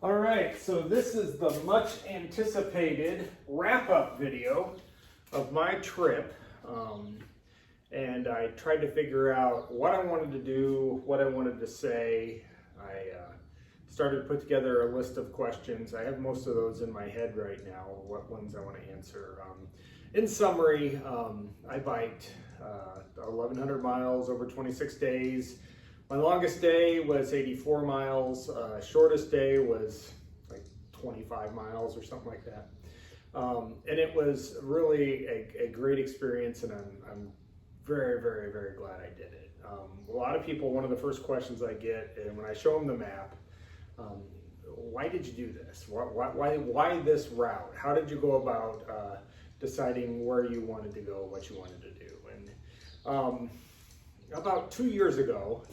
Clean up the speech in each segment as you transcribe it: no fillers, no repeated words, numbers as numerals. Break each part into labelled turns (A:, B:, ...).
A: All right, so this is the much anticipated wrap-up video of my trip. And I tried to figure out what I wanted to do, what I wanted to say. I started to put together a list of questions. I have most of those in my head right now, what ones I want to answer. In summary, I biked 1,100 miles over 26 days. My longest day was 84 miles. Shortest day was like 25 miles or something like that. And it was really a great experience, and I'm very, very, very glad I did it. A lot of people, one of the first questions I get, and when I show them the map, why did you do this? Why this route? How did you go about deciding where you wanted to go, what you wanted to do? And about 2 years ago,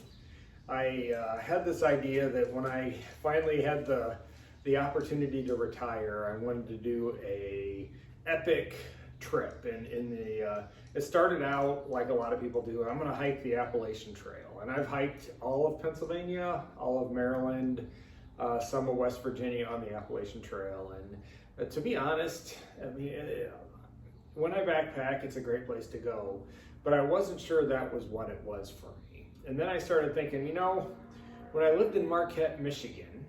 A: I had this idea that when I finally had the opportunity to retire, I wanted to do a epic trip. And it started out like a lot of people do. I'm going to hike the Appalachian Trail, and I've hiked all of Pennsylvania, all of Maryland, some of West Virginia on the Appalachian Trail. And to be honest, I mean, when I backpack, it's a great place to go, but I wasn't sure that was what it was for me. And then I started thinking, you know, when I lived in Marquette, Michigan,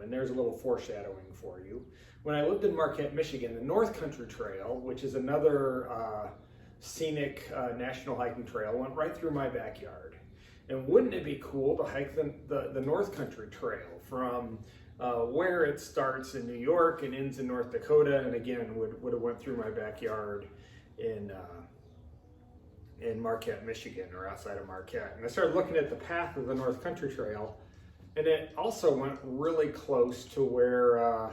A: and there's a little foreshadowing for you. When I lived in Marquette, Michigan, the North Country Trail, which is another scenic national hiking trail, went right through my backyard. And wouldn't it be cool to hike the North Country Trail from where it starts in New York and ends in North Dakota, and again would have went through my backyard in Marquette, Michigan, or outside of Marquette. And I started looking at the path of the North Country Trail, and it also went really close to where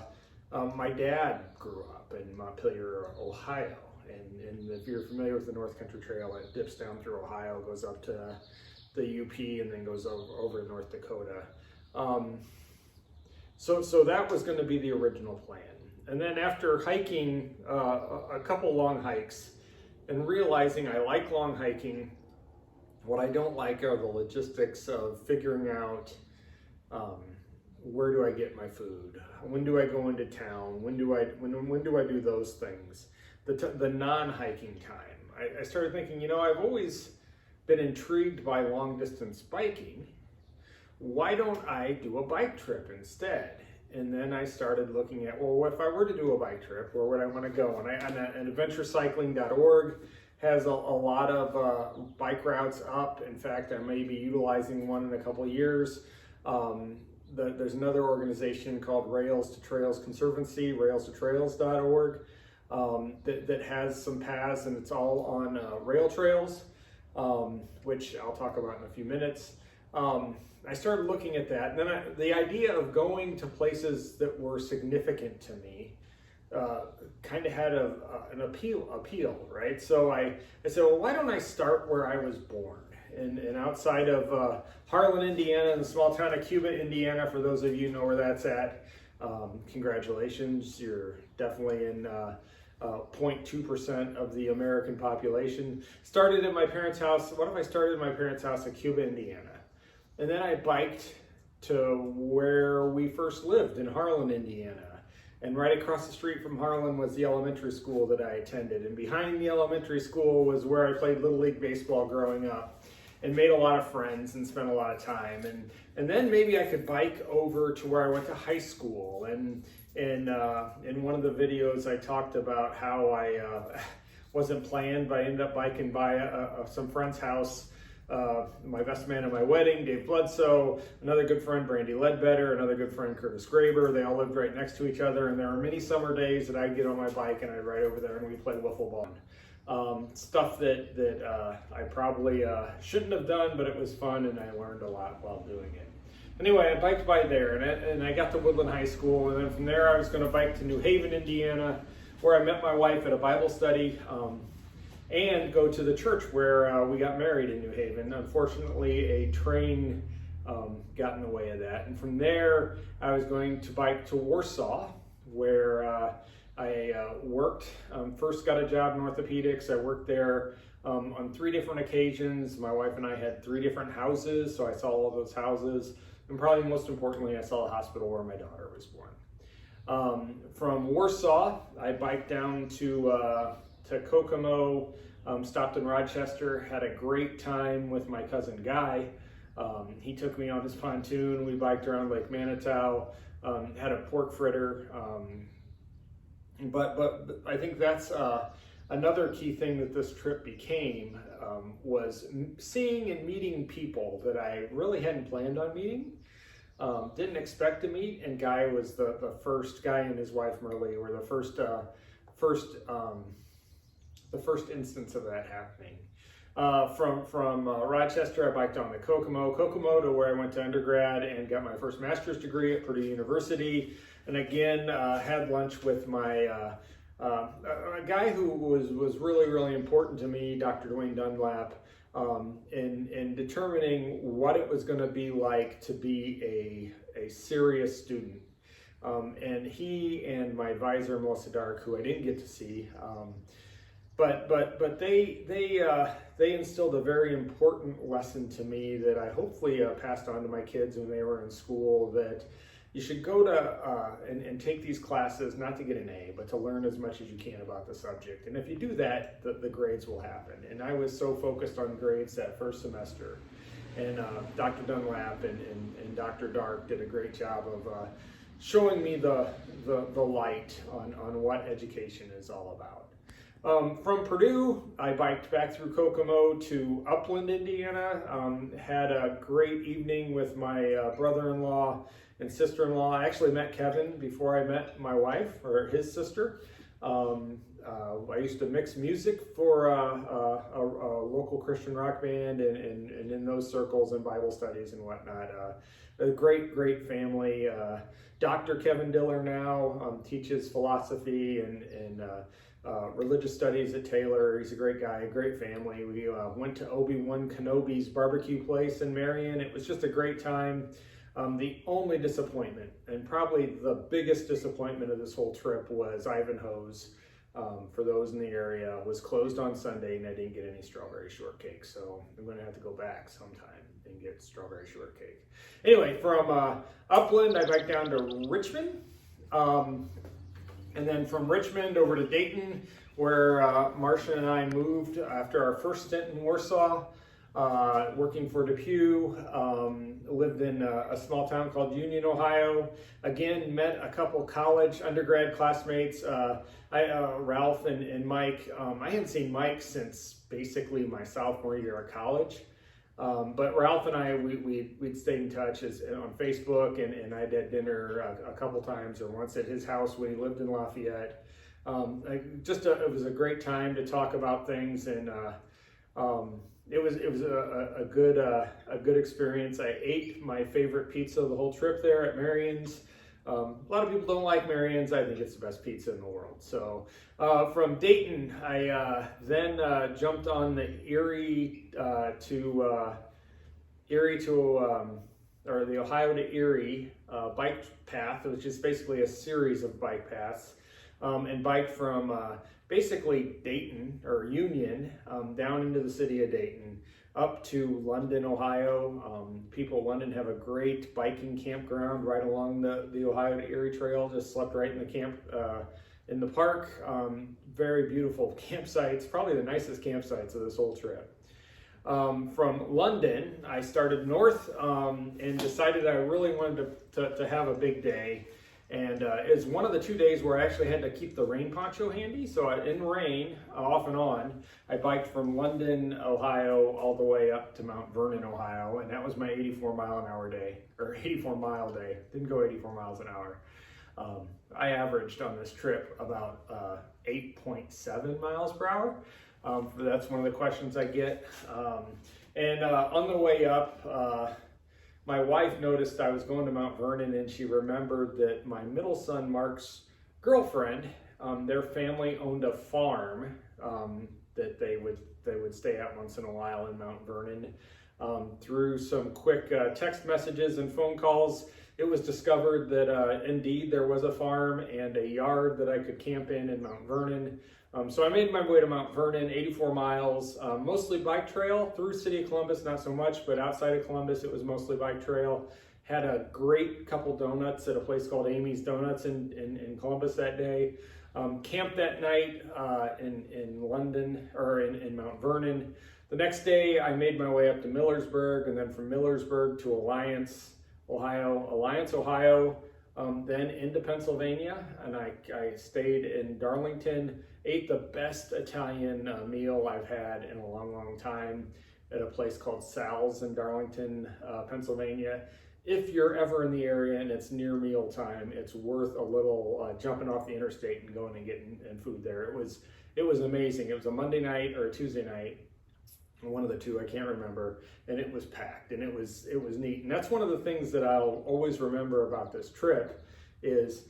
A: my dad grew up in Montpelier, Ohio. And if you're familiar with the North Country Trail, it dips down through Ohio, goes up to the UP, and then goes over to North Dakota. So that was going to be the original plan. And then after hiking a couple long hikes and realizing I like long hiking, what I don't like are the logistics of figuring out where do I get my food? When do I go into town? When do I do those things? The non-hiking time. I started thinking, you know, I've always been intrigued by long distance biking. Why don't I do a bike trip instead? And then I started looking at, well, if I were to do a bike trip, where would I want to go? And adventurecycling.org has a lot of bike routes up. In fact, I may be utilizing one in a couple of years. There's another organization called Rails to Trails Conservancy, railstotrails.org, that has some paths, and it's all on rail trails, which I'll talk about in a few minutes. I started looking at that, and then the idea of going to places that were significant to me kind of had an appeal, right? So I said, well, why don't I start where I was born? And outside of Harlan, Indiana, and the small town of Cuba, Indiana, for those of you who know where that's at, congratulations, you're definitely in 0.2% of the American population. Started at my parents' house. What if I started at my parents' house in Cuba, Indiana? And then I biked to where we first lived in Harlan, Indiana. And right across the street from Harlan was the elementary school that I attended. And behind the elementary school was where I played Little League Baseball growing up and made a lot of friends and spent a lot of time. And then maybe I could bike over to where I went to high school. And in one of the videos I talked about how I wasn't planned, but I ended up biking by some friend's house. My best man at my wedding, Dave Bledsoe, another good friend, Brandy Ledbetter, another good friend, Curtis Graber. They all lived right next to each other, and there were many summer days that I'd get on my bike and I'd ride over there and we'd play wiffle ball. Stuff that I probably shouldn't have done, but it was fun and I learned a lot while doing it. Anyway, I biked by there and I got to Woodland High School, and then from there I was going to bike to New Haven, Indiana, where I met my wife at a Bible study. And go to the church where we got married in New Haven. Unfortunately, a train got in the way of that. And from there, I was going to bike to Warsaw, where I worked. First got a job in orthopedics. I worked there on 3 different occasions. My wife and I had 3 different houses, so I saw all those houses. And probably most importantly, I saw the hospital where my daughter was born. From Warsaw, I biked down to Kokomo, stopped in Rochester, had a great time with my cousin Guy. He took me on his pontoon, we biked around Lake Manitou, had a pork fritter. But I think that's another key thing that this trip became, was seeing and meeting people that I really hadn't planned on meeting. Didn't expect to meet, and Guy was the first. Guy and his wife Merle were the first instance of that happening. From Rochester, I biked on to Kokomo to where I went to undergrad and got my first master's degree at Purdue University, and again had lunch with my a guy who was really important to me, Dr. Dwayne Dunlap. In determining what it was going to be like to be a serious student. And he and my advisor, Melissa Dark, who I didn't get to see, but they instilled a very important lesson to me that I hopefully passed on to my kids when they were in school, that you should go to and take these classes not to get an A, but to learn as much as you can about the subject. And if you do that, the grades will happen. And I was so focused on grades that first semester. And Dr. Dunlap and Dr. Dark did a great job of showing me the light on what education is all about. From Purdue, I biked back through Kokomo to Upland, Indiana. Had a great evening with my brother-in-law and sister-in-law. I actually met Kevin before I met my wife, or his sister. I used to mix music for a local Christian rock band, and in those circles and Bible studies and whatnot. A great family. Dr. Kevin Diller now teaches philosophy and religious studies at Taylor. He's a great guy, a great family. We went to Obi-Wan Kenobi's barbecue place in Marion. It was just a great time. The only disappointment, and probably the biggest disappointment of this whole trip, was Ivanhoe's. For those in the area, was closed on Sunday, and I didn't get any strawberry shortcake. So I'm going to have to go back sometime and get strawberry shortcake. Anyway, from Upland, I biked down to Richmond. And then from Richmond over to Dayton, where Marcia and I moved after our first stint in Warsaw, working for Depew. Lived in a small town called Union, Ohio. Again, met a couple college undergrad classmates, Ralph and Mike. I hadn't seen Mike since basically my sophomore year of college. But Ralph and I, we'd stayed in touch on Facebook, and I did dinner a couple times, or once at his house when he lived in Lafayette. It was a great time to talk about things, and it was a good experience. I ate my favorite pizza the whole trip there at Marion's. A lot of people don't like Marion's. I think it's the best pizza in the world. So from Dayton, I then jumped on the Erie to the Ohio to Erie bike path, which is basically a series of bike paths, and biked from basically Dayton or Union down into the city of Dayton, up to London, Ohio. People in London have a great biking campground right along the Ohio to Erie Trail. Just slept right in the camp in the park. Very beautiful campsites, probably the nicest campsites of this whole trip. From London, I started north and decided I really wanted to have a big day. And it's one of the 2 days where I actually had to keep the rain poncho handy. So in rain, off and on, I biked from London, Ohio, all the way up to Mount Vernon, Ohio. And that was my 84 mile an hour day, or 84 mile day. Didn't go 84 miles an hour. I averaged on this trip about 8.7 miles per hour. That's one of the questions I get. And on the way up, my wife noticed I was going to Mount Vernon, and she remembered that my middle son, Mark's girlfriend, their family owned a farm that they would stay at once in a while in Mount Vernon. Through some quick text messages and phone calls, it was discovered that indeed there was a farm and a yard that I could camp in Mount Vernon. So I made my way to Mount Vernon, 84 miles, mostly bike trail through city of Columbus, not so much, but outside of Columbus, it was mostly bike trail. Had a great couple donuts at a place called Amy's Donuts in Columbus that day. Camped that night in London, or in Mount Vernon. The next day, I made my way up to Millersburg, and then from Millersburg to Alliance, Ohio, then into Pennsylvania, and I stayed in Darlington, ate the best Italian meal I've had in a long, long time at a place called Sal's in Darlington, Pennsylvania. If you're ever in the area and it's near meal time, it's worth a little jumping off the interstate and going and getting food there. It was amazing. It was a Monday night or a Tuesday night, one of the two, I can't remember, and it was packed, and it was neat. And that's one of the things that I'll always remember about this trip is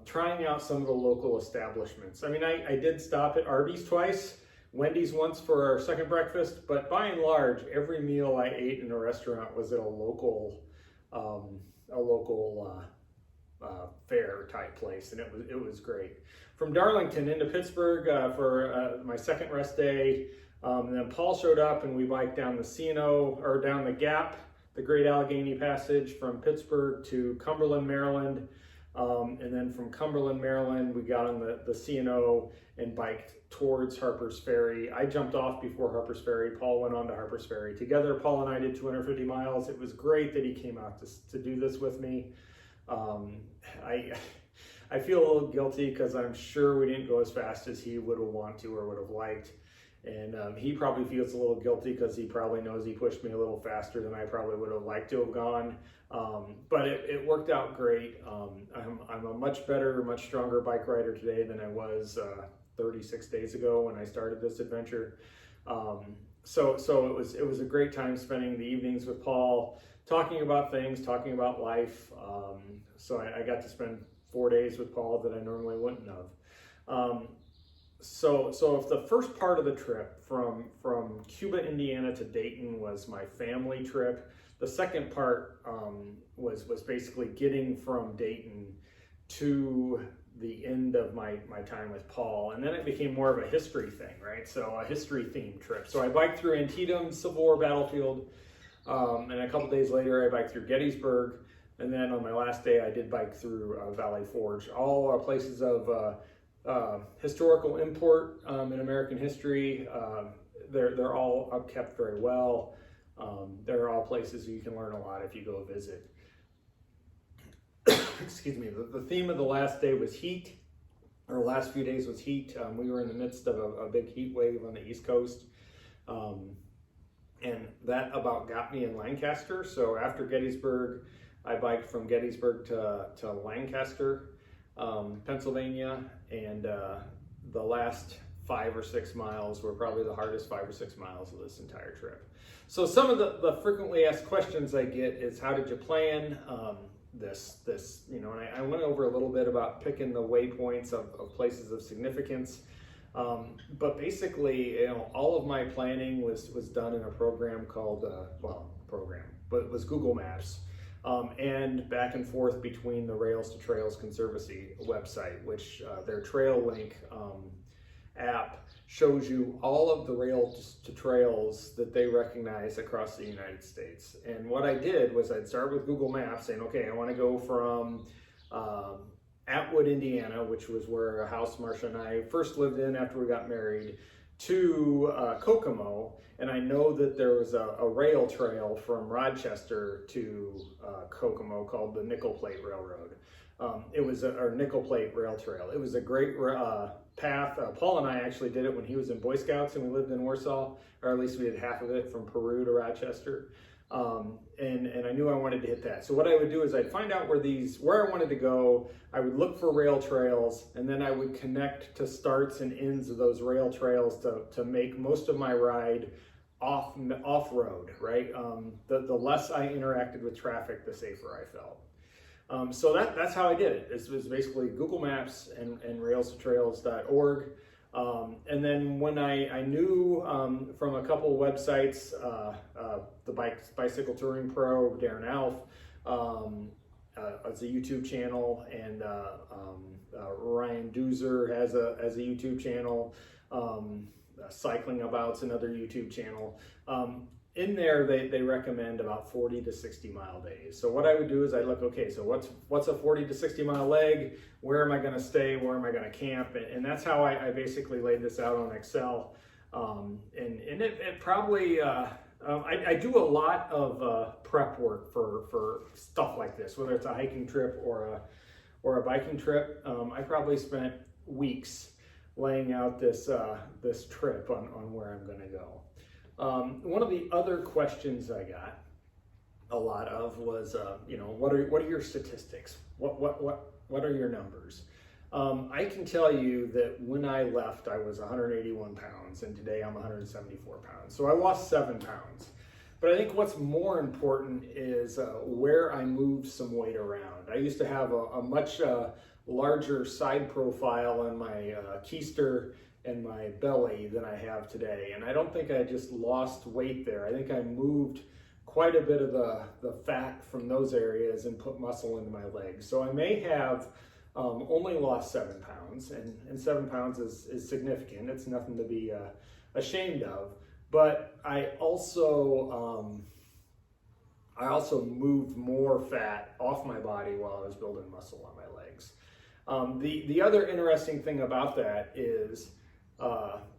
A: trying out some of the local establishments. I mean, I did stop at Arby's twice, Wendy's once for our second breakfast, but by and large, every meal I ate in a restaurant was at a local fair type place, and it was great. From Darlington into Pittsburgh for my second rest day. And then Paul showed up and we biked down the C&O, or down the Gap, the Great Allegheny Passage from Pittsburgh to Cumberland, Maryland. And then from Cumberland, Maryland, we got on the C&O and biked towards Harper's Ferry. I jumped off before Harper's Ferry. Paul went on to Harper's Ferry. Together, Paul and I did 250 miles. It was great that he came out to do this with me. I feel a little guilty because I'm sure we didn't go as fast as he would have wanted to or would have liked. And he probably feels a little guilty because he probably knows he pushed me a little faster than I probably would have liked to have gone. But it worked out great. I'm a much better, much stronger bike rider today than I was 36 days ago when I started this adventure. So it was a great time spending the evenings with Paul, talking about things, talking about life. So I got to spend 4 days with Paul that I normally wouldn't have. So if the first part of the trip from Cuba, Indiana to Dayton was my family trip, the second part was basically getting from Dayton to the end of my time with Paul. And then it became more of a history thing, right? So a history themed trip. So I biked through Antietam, Civil War battlefield, and a couple days later I biked through Gettysburg. And then on my last day I did bike through Valley Forge, all places of historical import in American history. They're all kept very well. They're all places you can learn a lot if you go visit. Excuse me. The theme of the last day was heat, or the last few days was heat. We were in the midst of a big heat wave on the East Coast. And that about got me in Lancaster. So after Gettysburg, I biked from Gettysburg to Lancaster, Pennsylvania, and the last 5 or 6 miles were probably the hardest 5 or 6 miles of this entire trip. So some of the frequently asked questions I get is, how did you plan this, and I went over a little bit about picking the waypoints of places of significance. But basically, all of my planning was done in a program called, but it was Google Maps. And back and forth between the Rails to Trails Conservancy website, which their Trail Link app shows you all of the rails to trails that they recognize across the United States. And what I did was I'd start with Google Maps saying, okay, I want to go from Atwood, Indiana, which was where a house Marcia and I first lived in after we got married, to Kokomo. And I know that there was a rail trail from Rochester to Kokomo called the Nickel Plate Railroad. It was a Nickel Plate Rail Trail. It was a great path. Paul and I actually did it when he was in Boy Scouts and we lived in Warsaw, or at least we did half of it from Peru to Rochester. And I knew I wanted to hit that. So what I would do is I'd find out where I wanted to go. I would look for rail trails, and then I would connect to starts and ends of those rail trails to make most of my ride off-road, right? The less I interacted with traffic, the safer I felt. So that's how I did it. It was basically Google Maps and railstotrails.org. And then when I knew from a couple websites, the Bicycle Touring Pro, Darren Alf, as a YouTube channel, and Ryan Doozer has a YouTube channel. Cycling About's another YouTube channel. In there, they recommend about 40 to 60 mile days. So what I would do is I look, okay, so what's a 40 to 60 mile leg? Where am I going to stay? Where am I going to camp? And that's how I basically laid this out on Excel. And it probably, I do a lot of prep work for stuff like this, whether it's a hiking trip or a biking trip. I probably spent weeks laying out this trip on where I'm going to go. One of the other questions I got a lot of was, what are your statistics? What are your numbers? I can tell you that when I left, I was 181 pounds, and today I'm 174 pounds. So I lost 7 pounds. But I think what's more important is where I moved some weight around. I used to have a much larger side profile on my keister and my belly than I have today. And I don't think I just lost weight there. I think I moved quite a bit of the fat from those areas and put muscle into my legs. So I may have only lost 7 pounds, and 7 pounds is significant. It's nothing to be ashamed of. But I also moved more fat off my body while I was building muscle on my legs. The other interesting thing about that is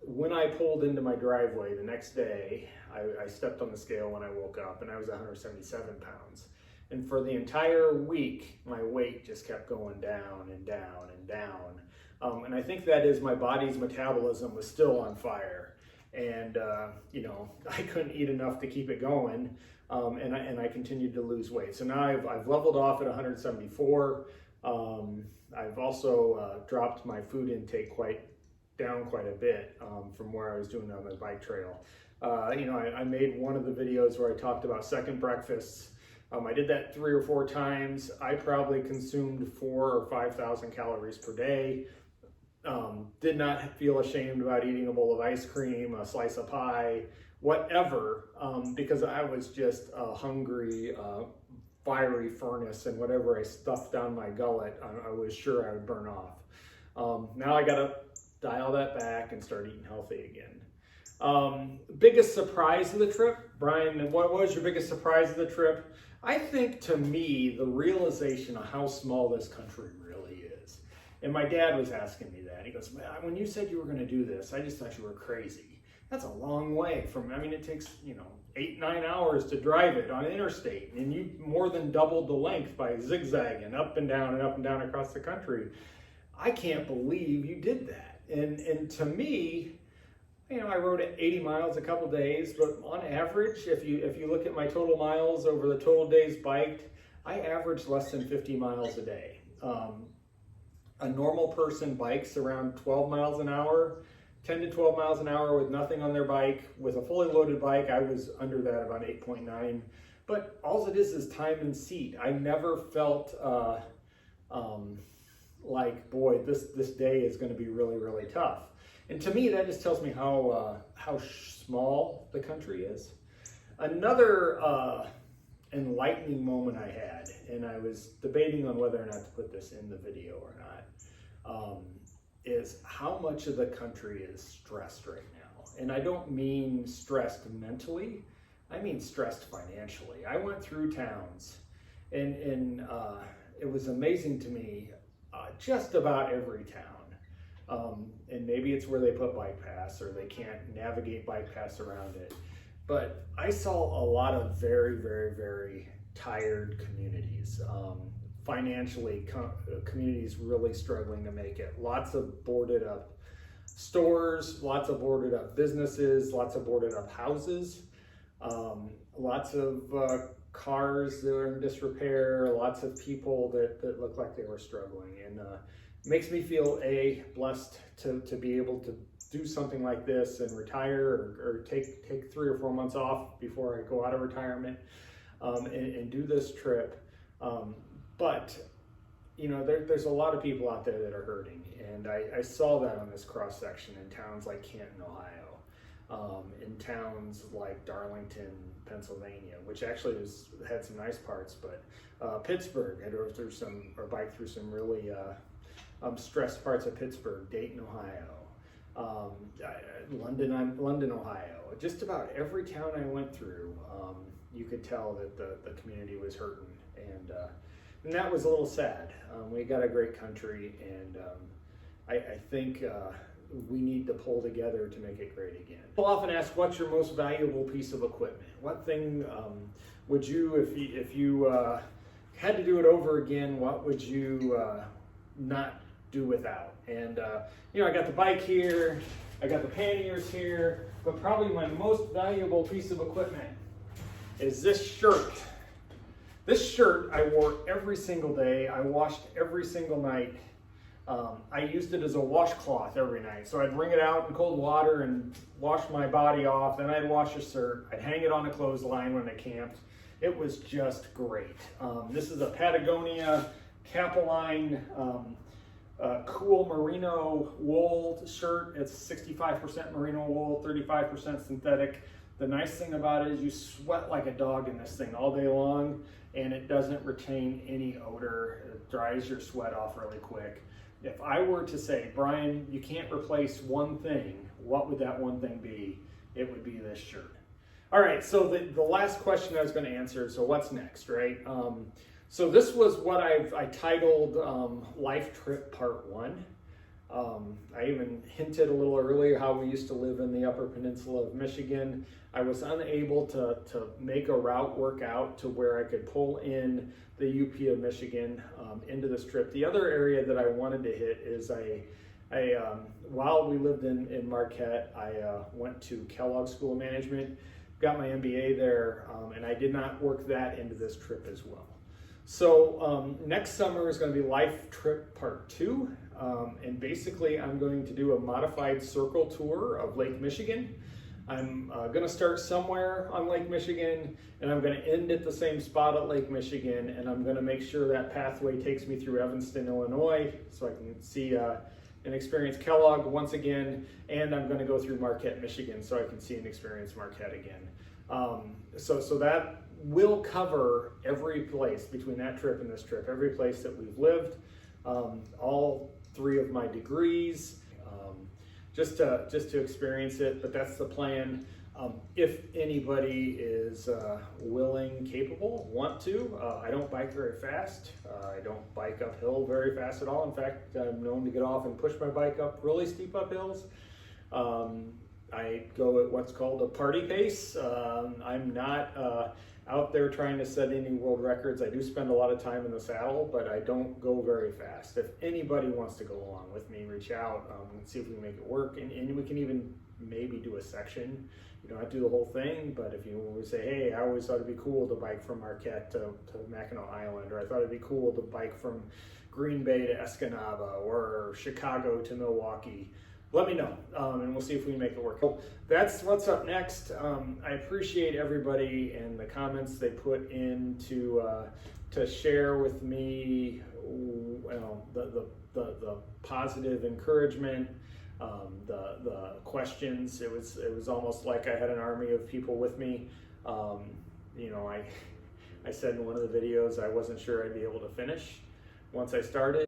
A: when I pulled into my driveway the next day, I stepped on the scale when I woke up, and I was 177 pounds. And for the entire week, my weight just kept going down and down and down. And I think that is my body's metabolism was still on fire. And, I couldn't eat enough to keep it going. And I continued to lose weight. So now I've leveled off at 174. I've also dropped my food intake quite a bit from where I was doing on the bike trail. I made one of the videos where I talked about second breakfasts. I did that 3 or 4 times. I probably consumed 4,000 or 5,000 calories per day. Did not feel ashamed about eating a bowl of ice cream, a slice of pie, whatever, because I was just a hungry, fiery furnace, and whatever I stuffed down my gullet, I was sure I would burn off. Now I gotta dial that back and start eating healthy again. Biggest surprise of the trip? Brian, what was your biggest surprise of the trip? I think, to me, the realization of how small this country really is. And my dad was asking me that. He goes, man, when you said you were going to do this, I just thought you were crazy. That's a long way from, it takes, 8-9 hours to drive it on interstate. And you more than doubled the length by zigzagging up and down across the country. I can't believe you did that. And to me, I rode 80 miles a couple days, but on average, if you look at my total miles over the total days biked, I averaged less than 50 miles a day. A normal person bikes around 12 miles an hour, 10 to 12 miles an hour with nothing on their bike. With a fully loaded bike, I was under that, about 8.9. But all it is time and seat. I never felt like, boy, this day is going to be really, really tough. And to me, that just tells me how small the country is. Another enlightening moment I had, and I was debating on whether or not to put this in the video or not, is how much of the country is stressed right now. And I don't mean stressed mentally, I mean stressed financially. I went through towns, and it was amazing to me, just about every town. And maybe it's where they put bike paths, or they can't navigate bike paths around it. But I saw a lot of very, very, very tired communities. Financially, communities really struggling to make it. Lots of boarded up stores, lots of boarded up businesses, lots of boarded up houses, lots of cars that are in disrepair, lots of people that look like they were struggling. And makes me feel blessed to be able to do something like this and retire, or take 3 or 4 months off before I go out of retirement, and do this trip. But there's a lot of people out there that are hurting, and I saw that on this cross section in towns like Canton, Ohio. in towns like Darlington, Pennsylvania, which actually had some nice parts, but Pittsburgh, I drove through biked through some really stressed parts of Pittsburgh, Dayton, Ohio, London, Ohio. Just about every town I went through, you could tell that the community was hurting, and that was a little sad. We got a great country, and I think we need to pull together to make it great again. People often ask, what's your most valuable piece of equipment? What thing would you, if you had to do it over again, what would you not do without? And I got the bike here, I got the panniers here, but probably my most valuable piece of equipment is this shirt. This shirt I wore every single day. I washed every single night. I used it as a washcloth every night. So I'd wring it out in cold water and wash my body off. Then I'd wash a shirt. I'd hang it on a clothesline when I camped. It was just great. This is a Patagonia Capline cool merino wool shirt. It's 65% merino wool, 35% synthetic. The nice thing about it is you sweat like a dog in this thing all day long, and it doesn't retain any odor. It dries your sweat off really quick. If I were to say, Brian, you can't replace one thing, what would that one thing be? It would be this shirt. All right, so the last question I was going to answer, so what's next, right? So this was what I titled Life Trip Part 1. I even hinted a little earlier how we used to live in the Upper Peninsula of Michigan. I was unable to make a route work out to where I could pull in the UP of Michigan into this trip. The other area that I wanted to hit is while we lived in Marquette, I went to Kellogg School of Management, got my MBA there, and I did not work that into this trip as well. So next summer is going to be Life Trip Part 2, and basically I'm going to do a modified circle tour of Lake Michigan. I'm going to start somewhere on Lake Michigan, and I'm going to end at the same spot at Lake Michigan, and I'm going to make sure that pathway takes me through Evanston, Illinois, so I can see and experience Kellogg once again, and I'm going to go through Marquette, Michigan, so I can see and experience Marquette again. So that will cover every place between that trip and this trip, every place that we've lived, all 3 of my degrees, just to experience it. But that's the plan. If anybody is willing, capable, want to, I don't bike very fast. I don't bike uphill very fast at all. In fact, I'm known to get off and push my bike up really steep uphills. I go at what's called a party pace. I'm not out there trying to set any world records. I do spend a lot of time in the saddle, but I don't go very fast. If anybody wants to go along with me, reach out and see if we can make it work. And we can even maybe do a section. You don't have to do the whole thing, but if you would say, hey, I always thought it'd be cool to bike from Marquette to Mackinac Island, or I thought it'd be cool to bike from Green Bay to Escanaba, or Chicago to Milwaukee, let me know, and we'll see if we can make it work. So that's what's up next. I appreciate everybody and the comments they put in to share with me, the positive encouragement, the questions. It was almost like I had an army of people with me. I said in one of the videos I wasn't sure I'd be able to finish once I started,